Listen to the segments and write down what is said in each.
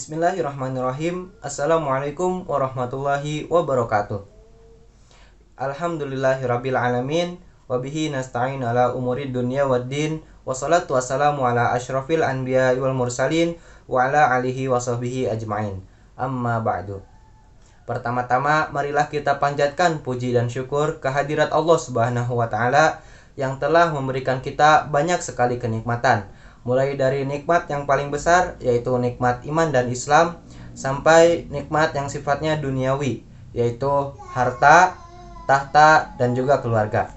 Bismillahirrahmanirrahim. Assalamualaikum warahmatullahi wabarakatuh. Alhamdulillahirabbil alamin wa bihi nasta'in ala umurid dunya waddin. Wassalatu wassalamu ala asyrafil anbiya wal mursalin wa ala alihi wa sahbihi ajmain. Amma ba'du. Pertama-tama marilah kita panjatkan puji dan syukur kehadirat Allah Subhanahu wa taala yang telah memberikan kita banyak sekali kenikmatan. Mulai dari nikmat yang paling besar, yaitu nikmat iman dan Islam, sampai nikmat yang sifatnya duniawi, yaitu harta, tahta, dan juga keluarga.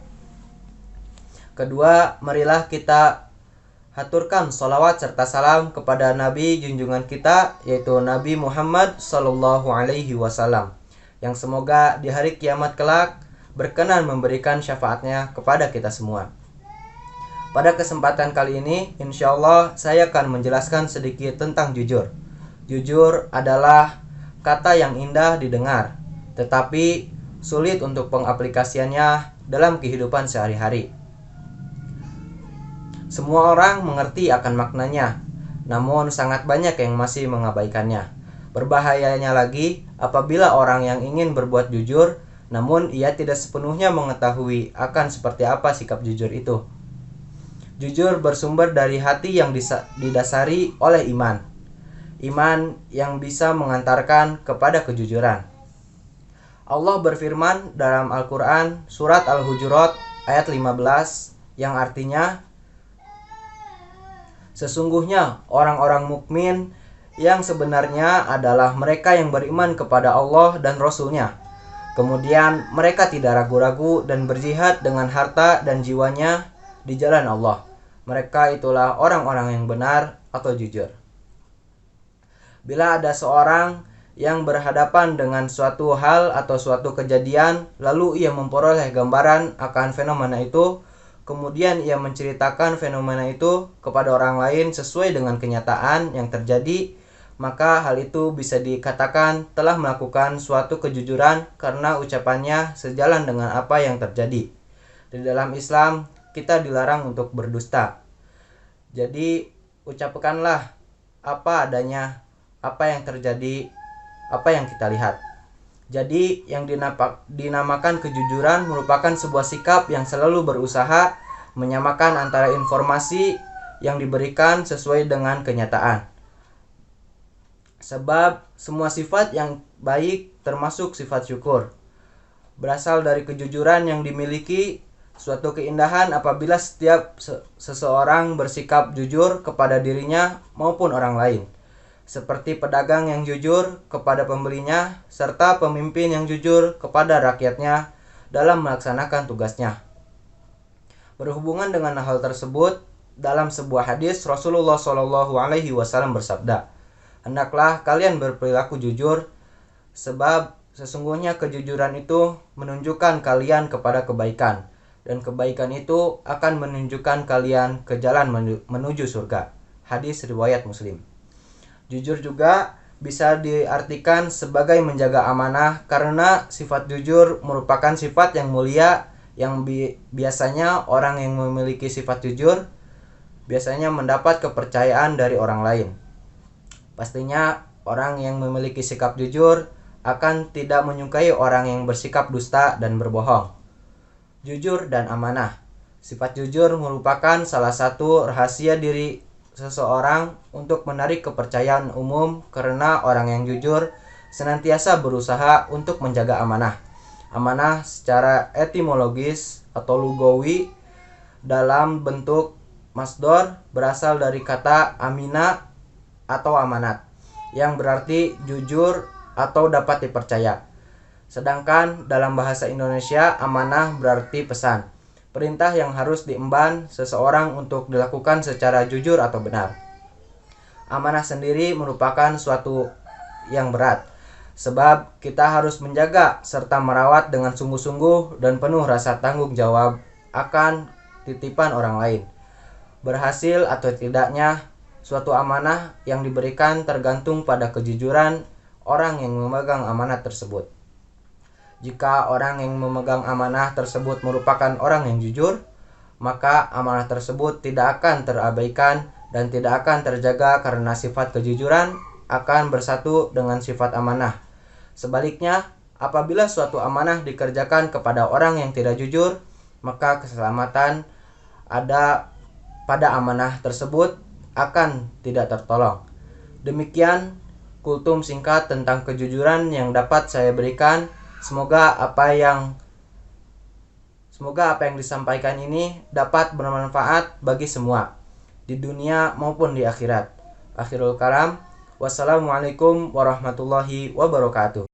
Kedua, marilah kita haturkan sholawat serta salam kepada Nabi junjungan kita, yaitu Nabi Muhammad Sallallahu Alaihi Wasallam, yang semoga di hari kiamat kelak berkenan memberikan syafaatnya kepada kita semua. Pada kesempatan kali ini, insya Allah saya akan menjelaskan sedikit tentang jujur. Jujur adalah kata yang indah didengar, tetapi sulit untuk pengaplikasiannya dalam kehidupan sehari-hari. Semua orang mengerti akan maknanya, namun sangat banyak yang masih mengabaikannya. Berbahayanya lagi apabila orang yang ingin berbuat jujur, namun ia tidak sepenuhnya mengetahui akan seperti apa sikap jujur itu. Jujur bersumber dari hati yang didasari oleh iman. Iman yang bisa mengantarkan kepada kejujuran. Allah berfirman dalam Al-Quran surat Al-Hujurat ayat 15 yang artinya, sesungguhnya orang-orang mukmin yang sebenarnya adalah mereka yang beriman kepada Allah dan Rasul-Nya. Kemudian mereka tidak ragu-ragu dan berjihad dengan harta dan jiwanya di jalan Allah. Mereka itulah orang-orang yang benar atau jujur. Bila ada seorang yang berhadapan dengan suatu hal atau suatu kejadian, lalu ia memperoleh gambaran akan fenomena itu, kemudian ia menceritakan fenomena itu kepada orang lain sesuai dengan kenyataan yang terjadi, maka hal itu bisa dikatakan telah melakukan suatu kejujuran karena ucapannya sejalan dengan apa yang terjadi. Di dalam Islam, kita dilarang untuk berdusta. Jadi ucapkanlah apa adanya, apa yang terjadi, apa yang kita lihat. Jadi yang dinamakan kejujuran merupakan sebuah sikap yang selalu berusaha menyamakan antara informasi yang diberikan sesuai dengan kenyataan. Sebab semua sifat yang baik termasuk sifat syukur berasal dari kejujuran yang dimiliki. Suatu keindahan apabila setiap seseorang bersikap jujur kepada dirinya maupun orang lain, seperti pedagang yang jujur kepada pembelinya, serta pemimpin yang jujur kepada rakyatnya dalam melaksanakan tugasnya. Berhubungan dengan hal tersebut, dalam sebuah hadis Rasulullah Shallallahu Alaihi Wasallam bersabda, hendaklah kalian berperilaku jujur, sebab sesungguhnya kejujuran itu menunjukkan kalian kepada kebaikan, dan kebaikan itu akan menunjukkan kalian ke jalan menuju surga. Hadis riwayat Muslim. Jujur juga bisa diartikan sebagai menjaga amanah, karena sifat jujur merupakan sifat yang mulia yang biasanya orang yang memiliki sifat jujur biasanya mendapat kepercayaan dari orang lain. Pastinya orang yang memiliki sikap jujur akan tidak menyukai orang yang bersikap dusta dan berbohong. Jujur dan amanah. Sifat jujur merupakan salah satu rahasia diri seseorang untuk menarik kepercayaan umum, karena orang yang jujur senantiasa berusaha untuk menjaga amanah. Amanah secara etimologis atau lugawi dalam bentuk masdar berasal dari kata amina atau amanat, yang berarti jujur atau dapat dipercaya. Sedangkan dalam bahasa Indonesia, amanah berarti pesan, perintah yang harus diemban seseorang untuk dilakukan secara jujur atau benar. Amanah sendiri merupakan suatu yang berat, sebab kita harus menjaga serta merawat dengan sungguh-sungguh dan penuh rasa tanggung jawab akan titipan orang lain. Berhasil atau tidaknya suatu amanah yang diberikan tergantung pada kejujuran orang yang memegang amanah tersebut. Jika orang yang memegang amanah tersebut merupakan orang yang jujur, maka amanah tersebut tidak akan terabaikan dan tidak akan terjaga karena sifat kejujuran akan bersatu dengan sifat amanah. Sebaliknya, apabila suatu amanah dikerjakan kepada orang yang tidak jujur, maka keselamatan ada pada amanah tersebut akan tidak tertolong. Demikian kultum singkat tentang kejujuran yang dapat saya berikan. Semoga apa yang disampaikan ini dapat bermanfaat bagi semua di dunia maupun di akhirat. Akhirul kalam. Wassalamualaikum warahmatullahi wabarakatuh.